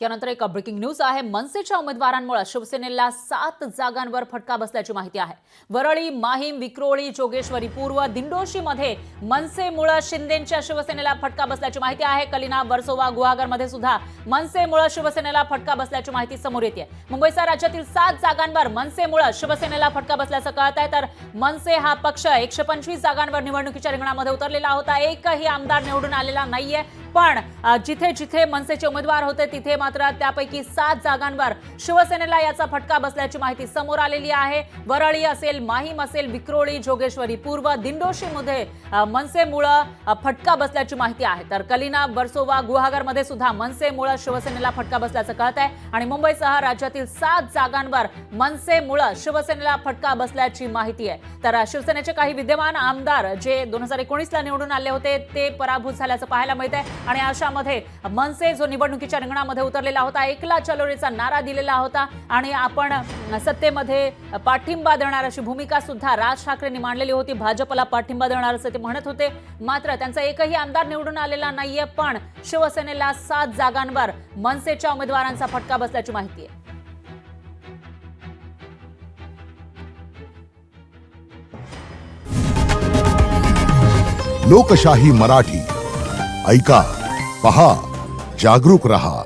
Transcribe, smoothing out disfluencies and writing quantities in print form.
त्यानंतर एक breaking news आहे। मनसेच्या उमेदवारांमुळे शिवसेनेला 7 जागांवर फटका बसल्याची माहिती आहे। वरळी, माहीम, विक्रोळी, जोगेश्वरी पूर्व, दिंडोशीमध्ये मनसेमुळे शिंदेंच्या शिवसेनेला फटका बसल्याची माहिती आहे। कलिना, वर्सोवा, गुहागरमध्ये सुद्धा मनसेमुळे शिवसेनेला फटका बसल्याची माहिती समोर येते। मुंबईसह राज्यातील 7 जागांवर मनसेमुळे शिवसेनेला फटका बसल्याचं कळत आहे। तर मनसे हा पक्ष 125 जागांवर निवडणुकीच्या रिंगणामध्ये उतरलेला होता। एकही आमदार निवडून आलेला नाहीये, पण जिथे जिथे मनसेचे उमेदवार होते तिथे मात्र त्यापैकी 7 जागांवर शिवसेनेला याचा फटका बसल्याची माहिती समोर आलेली आहे। वरळी असेल, माहीम असेल, विक्रोळी, जोगेश्वरी पूर्व, दिंडोशीमध्ये मनसेमुळे फटका बसल्याची माहिती आहे। तर कलिना, वर्सोवा, गुहागरमध्ये सुद्धा मनसेमुळे शिवसेनेला फटका बसल्याचं कळत आहे आणि मुंबईसह राज्यातील 7 जागांवर मनसेमुळे शिवसेनेला फटका बसल्याची माहिती आहे। तर शिवसेनेचे काही विद्यमान आमदार जे 2019ला निवडून आले होते ते पराभूत झाल्याचं पाहायला मिळत आहे आणि अशामध्ये मनसे जो निवडणुकीच्या रिंगणामध्ये उतरलेला होता, एकला चलोरेचा नारा दिलेला होता आणि आपण सत्तेमध्ये पाठिंबा देणार अशी भूमिका सुद्धा राज ठाकरेंनी मांडलेली होती। भाजपला पाठिंबा देणार असं ते म्हणत होते, मात्र त्यांचा एकही आमदार निवडून आलेला नाहीये, पण शिवसेनेला 7 जागांवर मनसेच्या उमेदवारांचा फटका बसल्याची माहिती आहे। लोकशाही मराठी ऐका, पहा, जागरूक रहा।